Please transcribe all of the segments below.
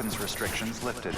weapons restrictions lifted.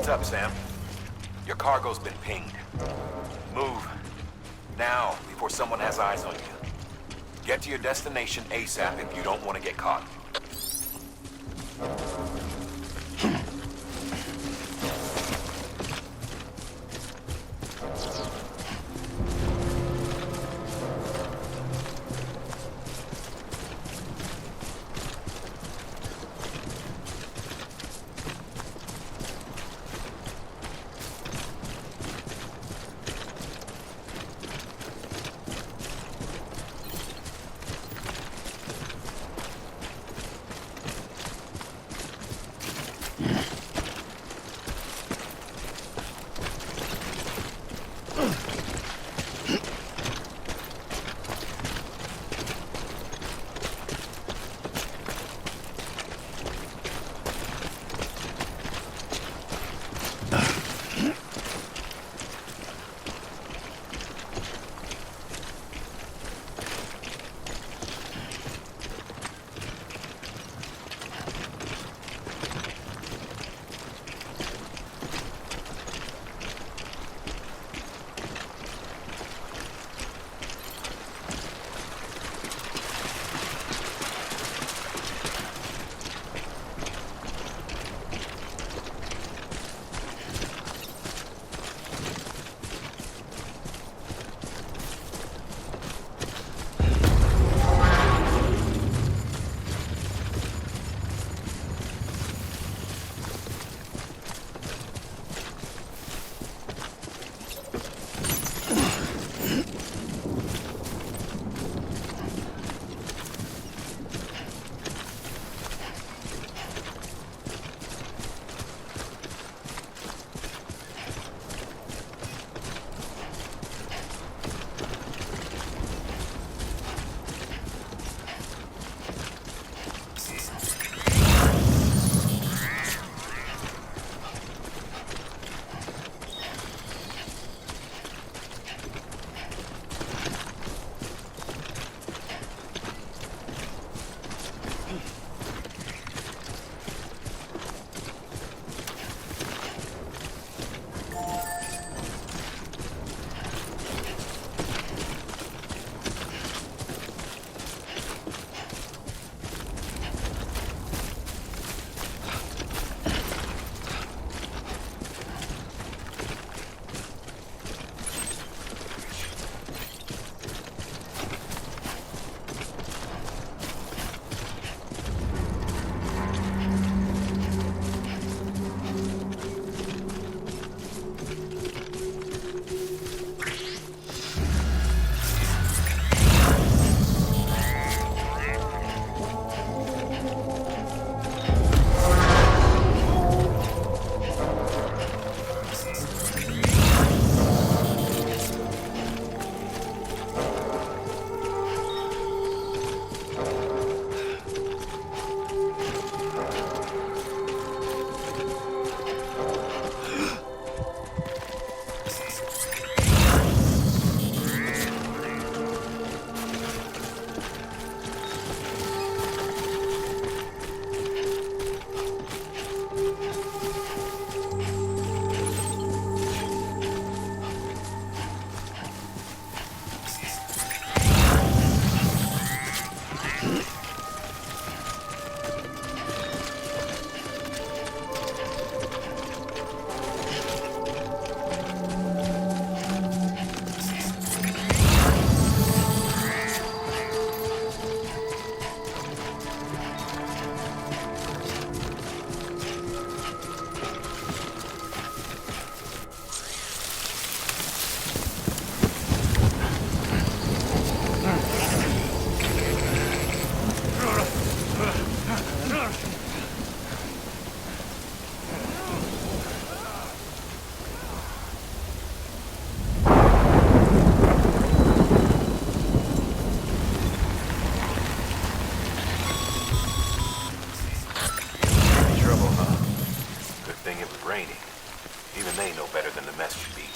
Heads up, Sam. Your cargo's been pinged. Move. Now, before someone has eyes on you. Get to your destination ASAP if you don't want to get caught.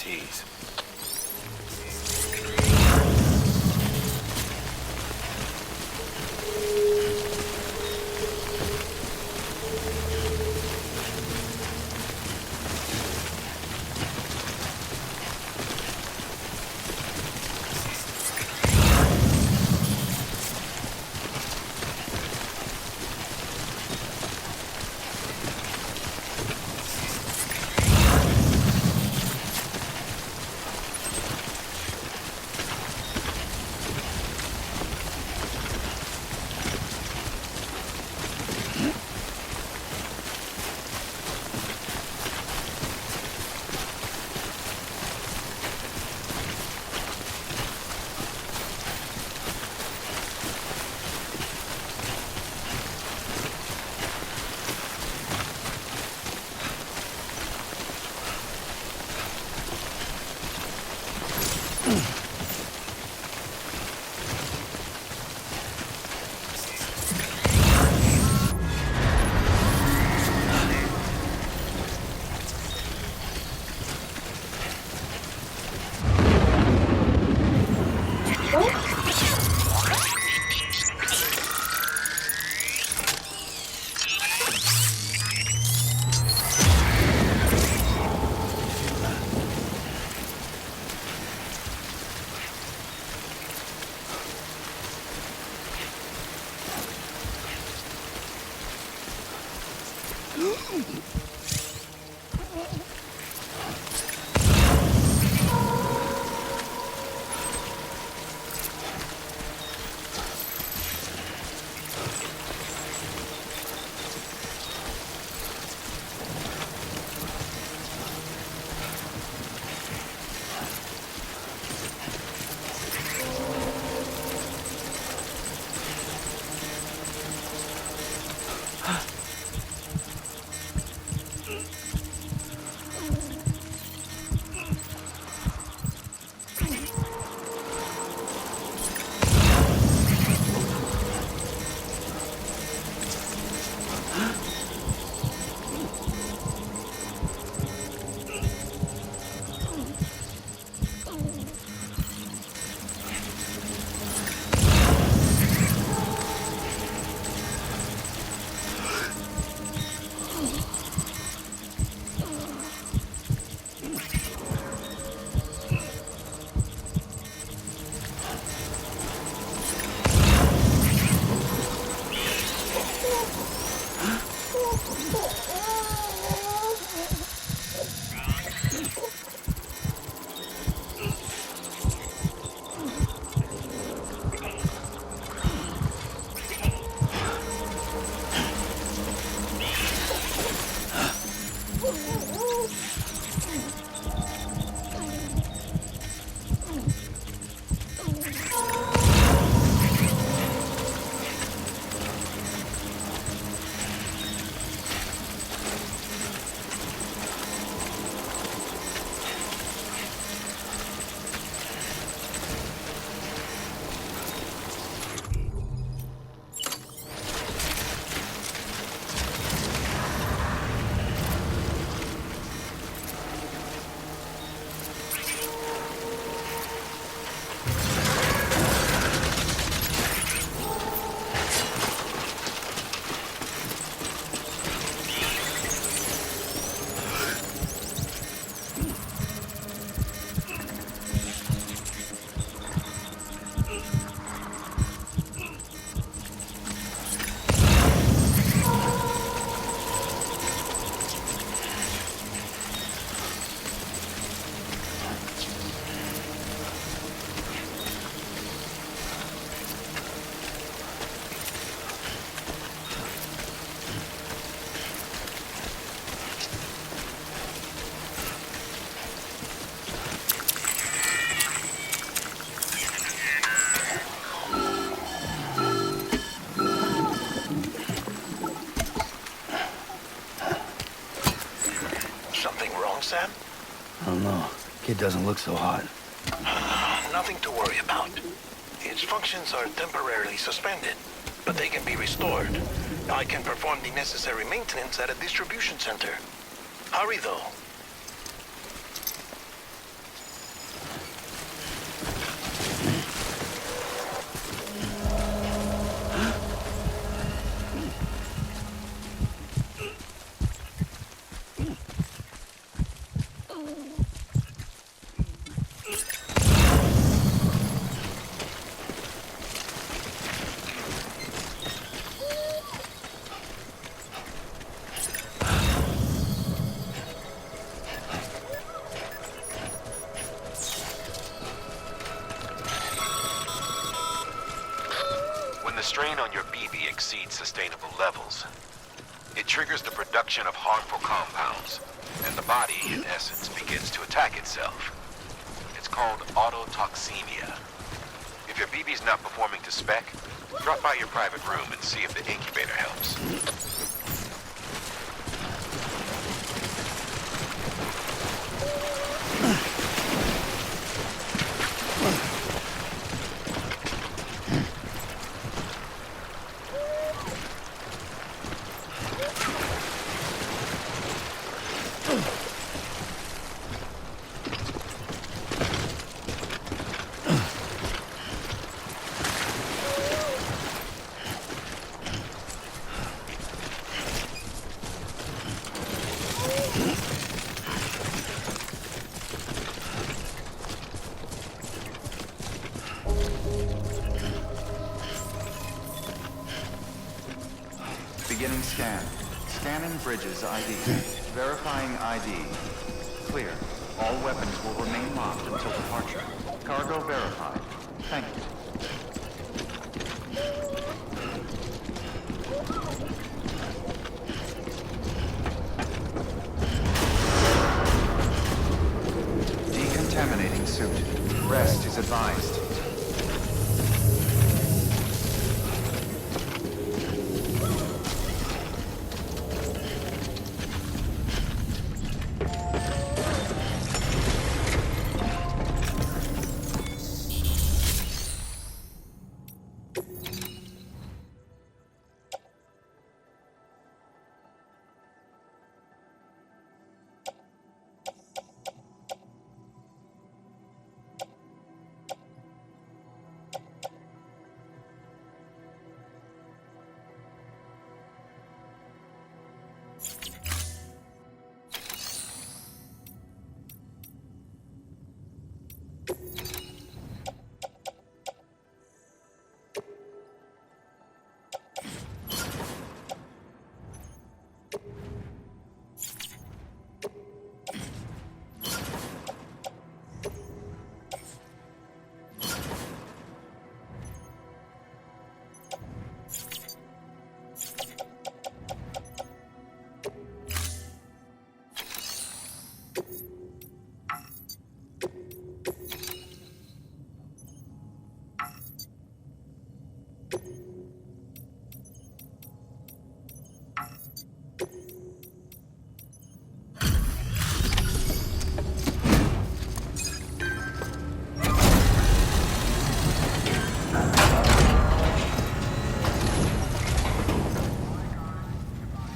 Jeez. Sam? I don't know. Kid doesn't look so hot. Nothing to worry about. Its functions are temporarily suspended, but they can be restored. I can perform the necessary maintenance at a distribution center. Hurry, though. strain on your BB exceeds sustainable levels, it triggers the production of harmful compounds, and the body, in essence, begins to attack itself. It's called autotoxemia. If your BB's not performing to spec, drop by your private room and see if the incubator helps. Beginning scan. Scanning bridges ID. Verifying ID. Clear. All weapons will remain locked until departure. Cargo verified. Thank you. Decontaminating suit. Rest is advised.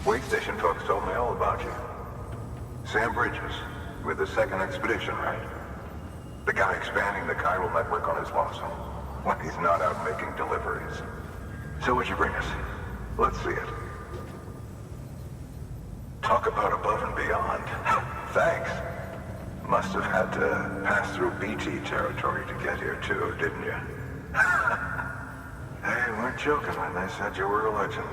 Wait station folks told me all about you. Sam Bridges, with the second expedition, right? The guy expanding the chiral network on his lonesome. When he's not out making deliveries. So what'd you bring us? Let's see it. Talk about above and beyond. Thanks. Must have had to pass through BT territory to get here too, didn't you? They weren't joking when they said you were a legend.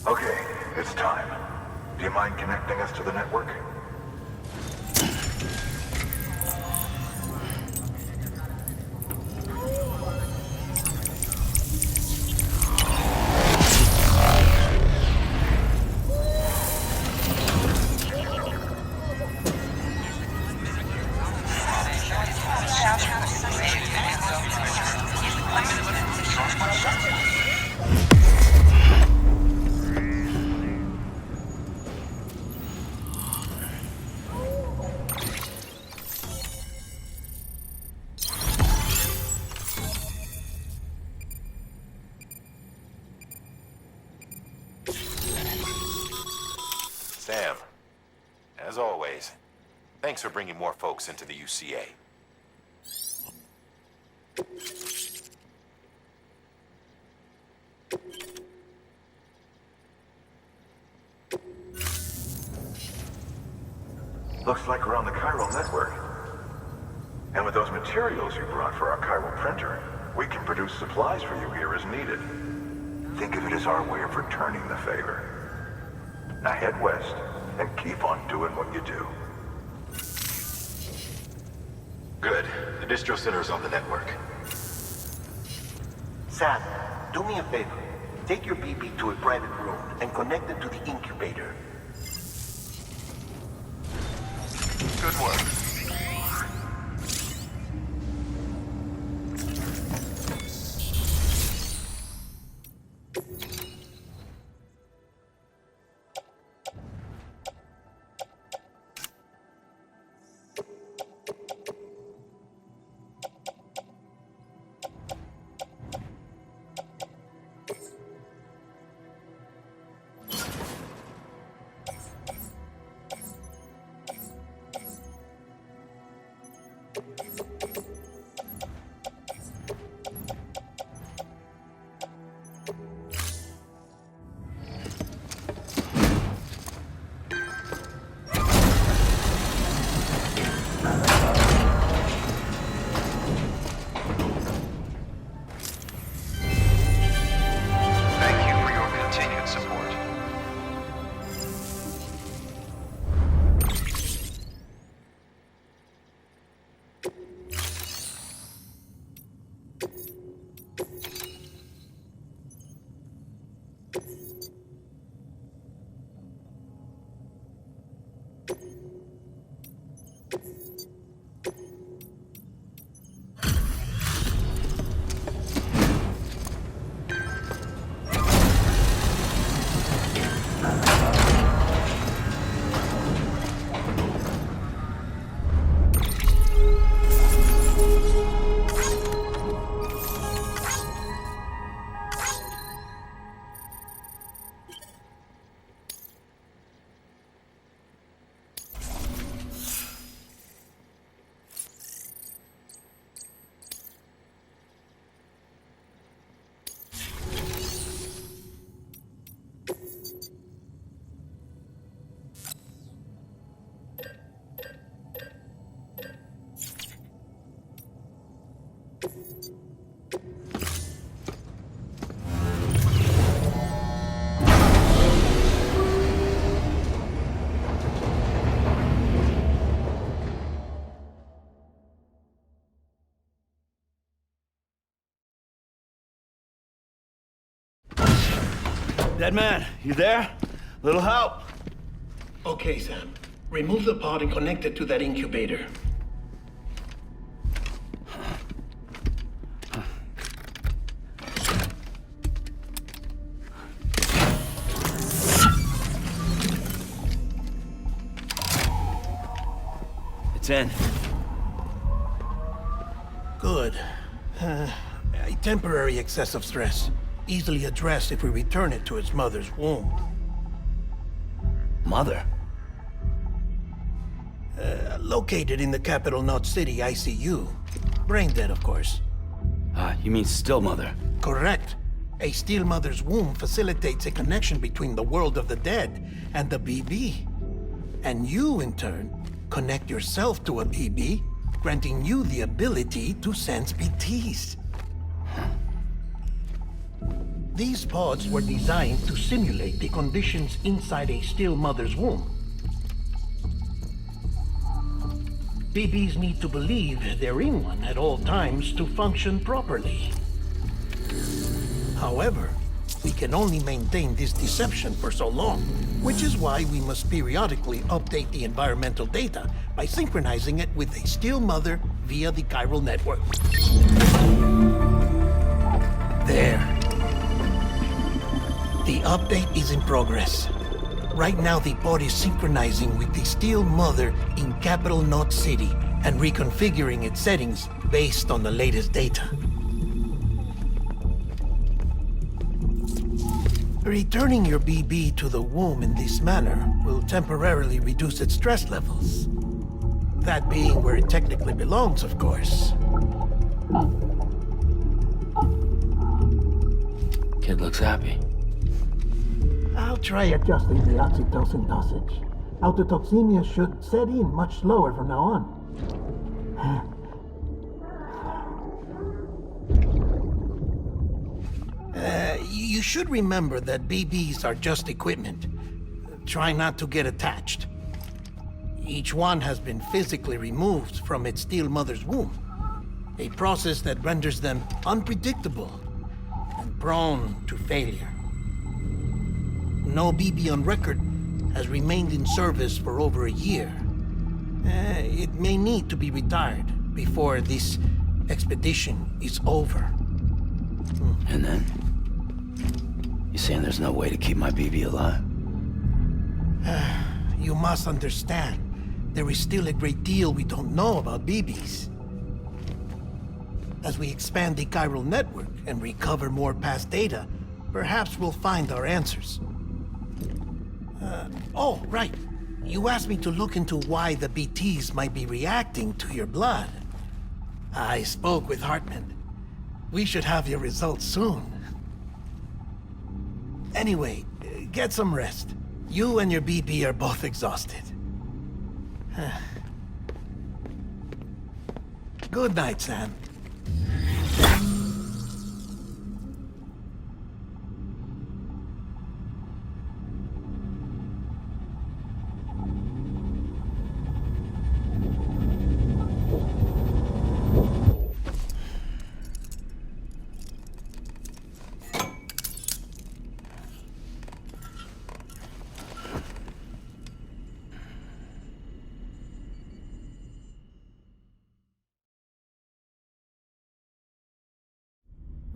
Okay, it's time. Do you mind connecting us to the network? as always. Thanks for bringing more folks into the UCA. Looks like we're on the chiral network. And with those materials you brought for our chiral printer, we can produce supplies for you here as needed. Think of it as our way of returning the favor. Now head west and keep on doing what you do. Good. The distro center is on the network. Sam, do me a favor. Take your BB to a private room and connect it to the incubator. Good work. Dead man, you there? Little help? Okay, Sam. Remove the pod and connect it to that incubator. It's in. Good. A temporary excessive stress. Easily addressed if we return it to its mother's womb. Mother? Located in the capital Knot City ICU. Brain dead, of course. You mean still mother? Correct. A still mother's womb facilitates a connection between the world of the dead and the BB. And you, in turn, connect yourself to a BB, granting you the ability to sense BTs. These pods were designed to simulate the conditions inside a still mother's womb. BBs need to believe they're in one at all times to function properly. However, we can only maintain this deception for so long, which is why we must periodically update the environmental data by synchronizing it with a still mother via the chiral network. There. The update is in progress. Right now, the pod is synchronizing with the still mother in capital Knot City and reconfiguring its settings based on the latest data. Returning your BB to the womb in this manner will temporarily reduce its stress levels. That being where it technically belongs, of course. Kid looks happy. I'll try adjusting the oxytocin dosage. Autotoxemia should set in much slower from now on. You should remember that BBs are just equipment. Try not to get attached. Each one has been physically removed from its steel mother's womb. A process that renders them unpredictable and prone to failure. No BB on record has remained in service for over a year. It may need to be retired before this expedition is over. And then? You saying there's no way to keep my BB alive? You must understand, there is still a great deal we don't know about BBs. As we expand the chiral network and recover more past data, perhaps we'll find our answers. Oh, right. You asked me to look into why the BTs might be reacting to your blood. I spoke with Hartman. We should have your results soon. Anyway, get some rest. You and your BB are both exhausted. Good night, Sam.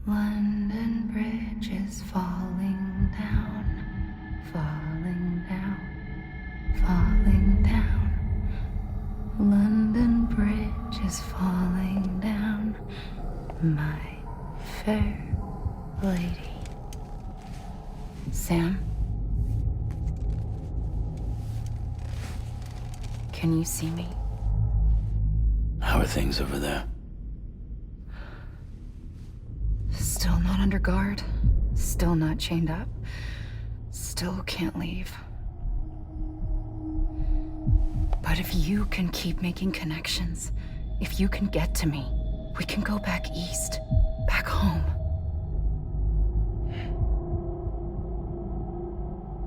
London Bridge is falling down, falling down, falling down. London Bridge is falling down, my fair lady. Sam? Can you see me? How are things over there? Still not under guard, still not chained up, still can't leave. But if you can keep making connections, if you can get to me, we can go back east, back home.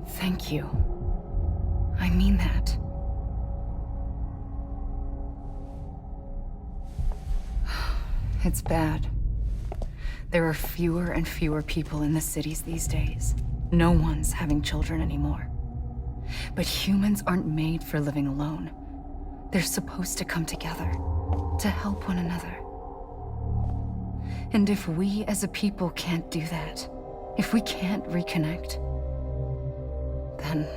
Thank you. I mean that. It's bad. There are fewer and fewer people in the cities these days. No one's having children anymore. But humans aren't made for living alone. They're supposed to come together, to help one another. And if we as a people can't do that, if we can't reconnect, then,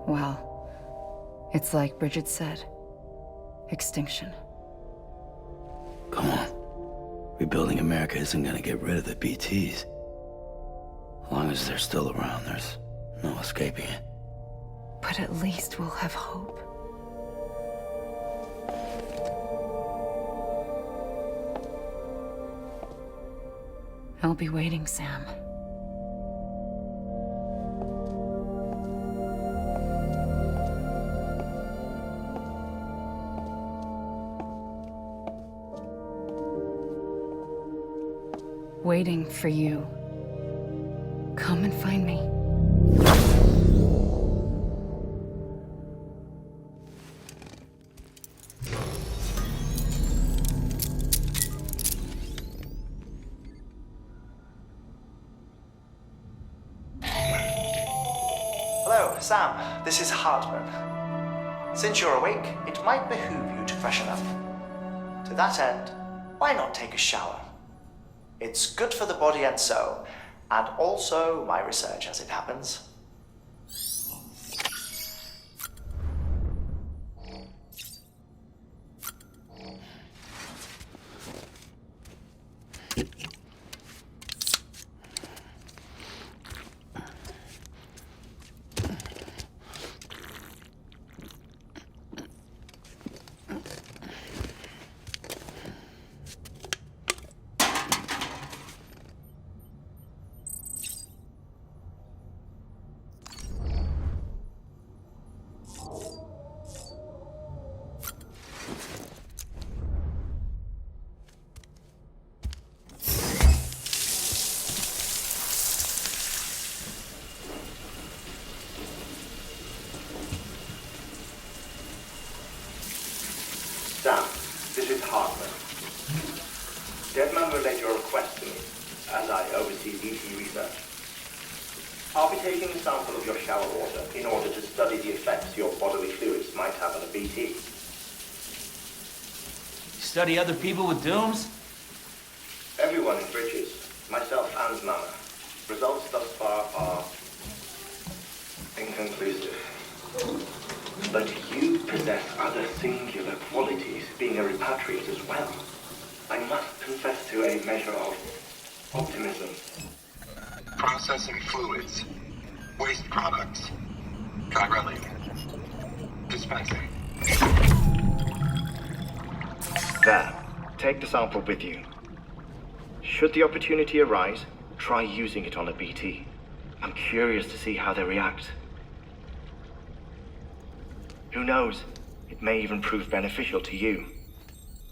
well, it's like Bridget said, extinction. Come on. Rebuilding America isn't gonna get rid of the BTs. As long as they're still around, there's no escaping it. But at least we'll have hope. I'll be waiting, Sam. Waiting for you. Come and find me. Hello, Sam. This is Hartman. Since you're awake, it might behoove you to freshen up. To that end, why not take a shower? It's good for the body and soul, and also my research as it happens. is Hartman. Deadman relayed your request to me, as I oversee BT research. I'll be taking a sample of your shower water in order to study the effects your bodily fluids might have on a BT. Study other people with dooms? Everyone in Bridges, myself and Mama. Results thus far are inconclusive. But you possess other singular qualities, being a repatriate as well. I must confess to a measure of optimism. Processing fluids. Waste products. Chiralic. Dispensing. There. Take the sample with you. Should the opportunity arise, try using it on a BT. I'm curious to see how they react. Who knows? It may even prove beneficial to you.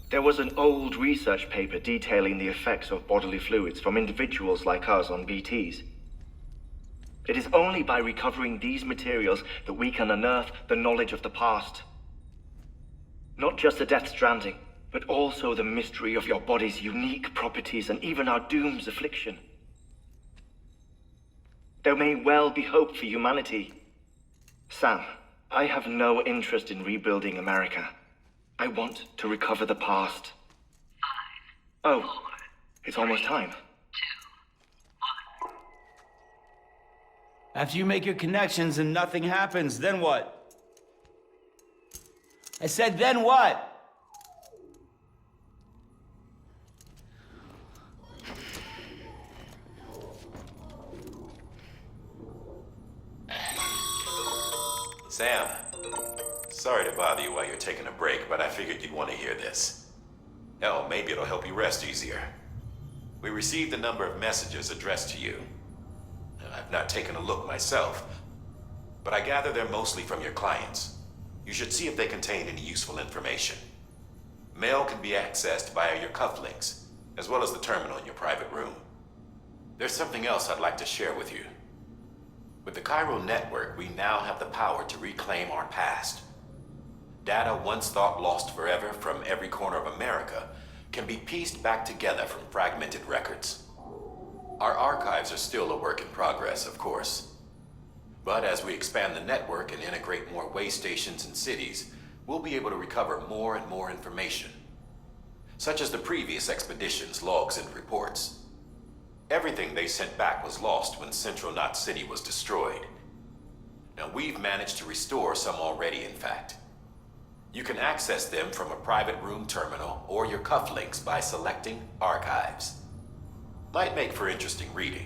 There was an old research paper detailing the effects of bodily fluids from individuals like us on BTs. It is only by recovering these materials that we can unearth the knowledge of the past. Not just the Death Stranding, but also the mystery of your body's unique properties and even our doom's affliction. There may well be hope for humanity. Sam, I have no interest in rebuilding America. I want to recover the past. 5, oh, 4, it's almost time. 2, 1. After you make your connections and nothing happens, then what? I said, then what? Sam, sorry to bother you while you're taking a break, but I figured you'd want to hear this. Hell, maybe it'll help you rest easier. We received a number of messages addressed to you. I've not taken a look myself, but I gather they're mostly from your clients. You should see if they contain any useful information. Mail can be accessed via your cufflinks, as well as the terminal in your private room. There's something else I'd like to share with you. With the Chiral network, we now have the power to reclaim our past. Data once thought lost forever from every corner of America can be pieced back together from fragmented records. Our archives are still a work in progress, of course. But as we expand the network and integrate more way stations and cities, we'll be able to recover more and more information, such as the previous expedition's logs and reports. Everything they sent back was lost when Central Knot City was destroyed. Now, we've managed to restore some already, in fact. You can access them from a private room terminal or your cufflinks by selecting Archives. Might make for interesting reading.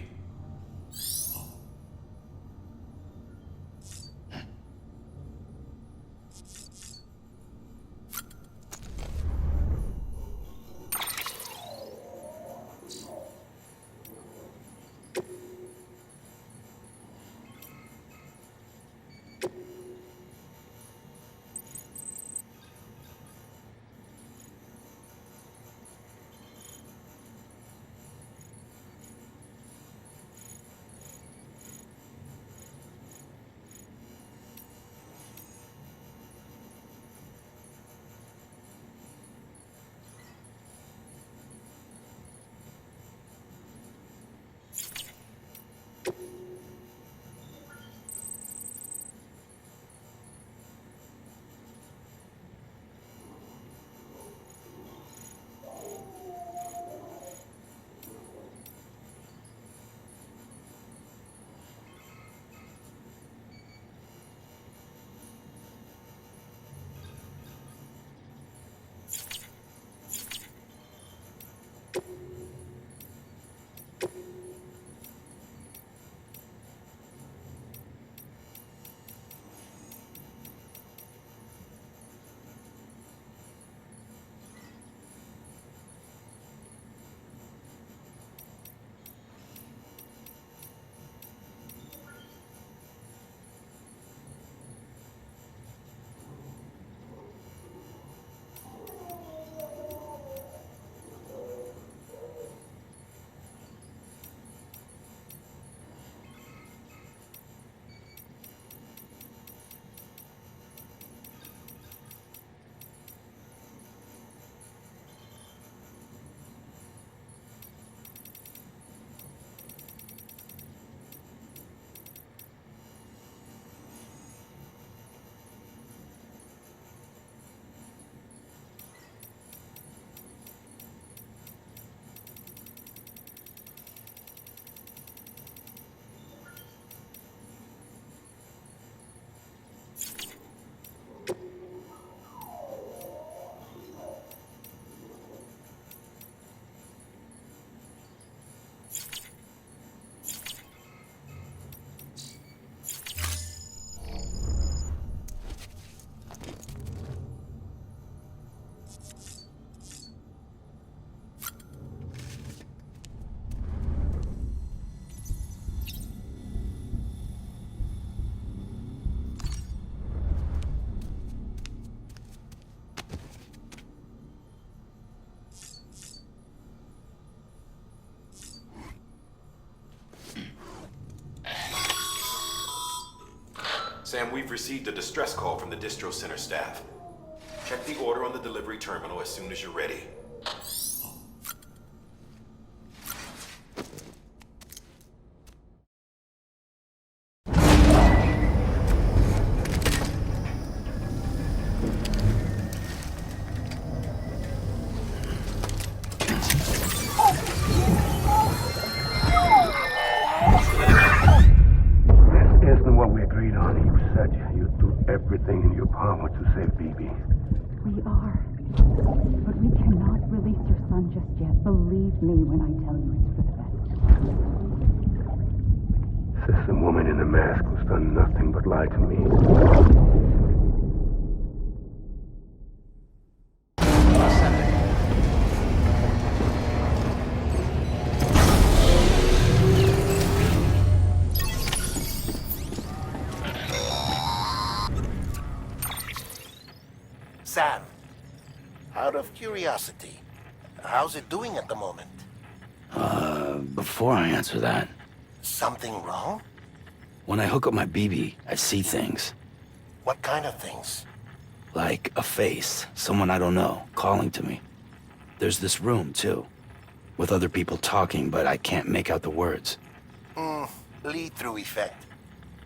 Sam, we've received a distress call from the distro center staff. Check the order on the delivery terminal as soon as you're ready. This isn't what we agreed on. You said you'd do everything in your power to save BB. We are. But we cannot release your son just yet. Believe me when I tell you it's for the best. Sister woman in the mask who's done nothing but lie to me. Sam, out of curiosity, how's it doing at the moment? Before I answer that, Something wrong? when I hook up my BB, I see things. What kind of things? Like a face, someone I don't know, calling to me. There's this room, too, with other people talking, but I can't make out the words. Lead-through effect.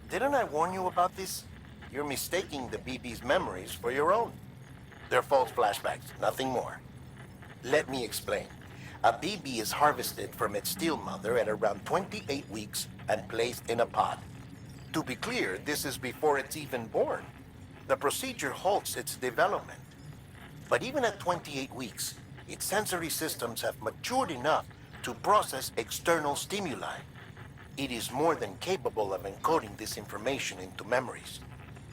Didn't I warn you about this? You're mistaking the BB's memories for your own. They're false flashbacks, nothing more. Let me explain. A BB is harvested from its steel mother at around 28 weeks and placed in a pod. To be clear, this is before it's even born. The procedure halts its development. But even at 28 weeks, its sensory systems have matured enough to process external stimuli. It is more than capable of encoding this information into memories,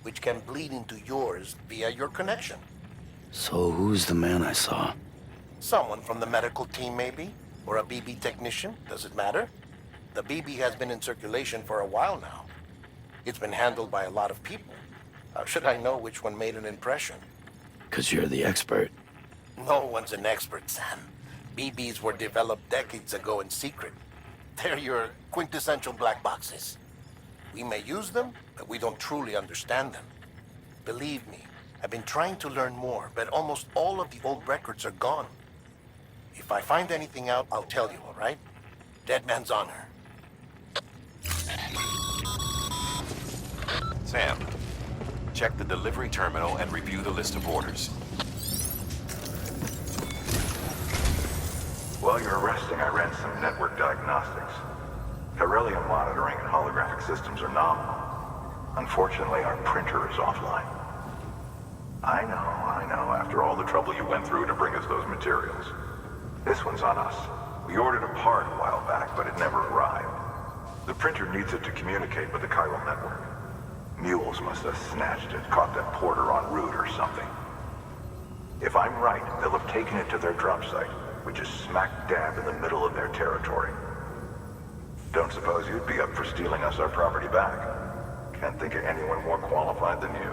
which can bleed into yours via your connection. So who's the man I saw? Someone from the medical team, maybe? Or a BB technician? Does it matter? The BB has been in circulation for a while now. It's been handled by a lot of people. How should I know which one made an impression? 'Cause you're the expert. No one's an expert, Sam. BBs were developed decades ago in secret. They're your quintessential black boxes. We may use them, but we don't truly understand them. Believe me, I've been trying to learn more, but almost all of the old records are gone. If I find anything out, I'll tell you, all right? Dead man's honor. Sam, check the delivery terminal and review the list of orders. While you're resting, I ran some network diagnostics. Beryllium monitoring and holographic systems are nominal. Unfortunately, our printer is offline. I know, after all the trouble you went through to bring us those materials. This one's on us. We ordered a part a while back, but it never arrived. The printer needs it to communicate with the chiral network. Mules must have snatched it, caught that porter en route or something. If I'm right, they'll have taken it to their drop site, which is smack dab in the middle of their territory. Don't suppose you'd be up for stealing us our property back? Can't think of anyone more qualified than you.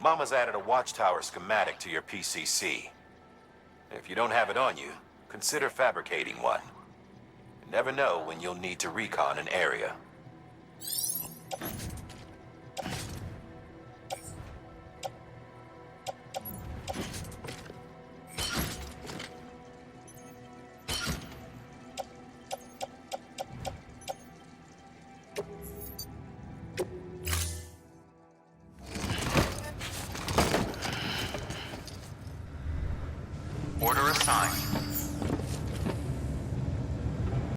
Mama's added a watchtower schematic to your PCC. If you don't have it on you, consider fabricating one. You never know when you'll need to recon an area. Order assigned.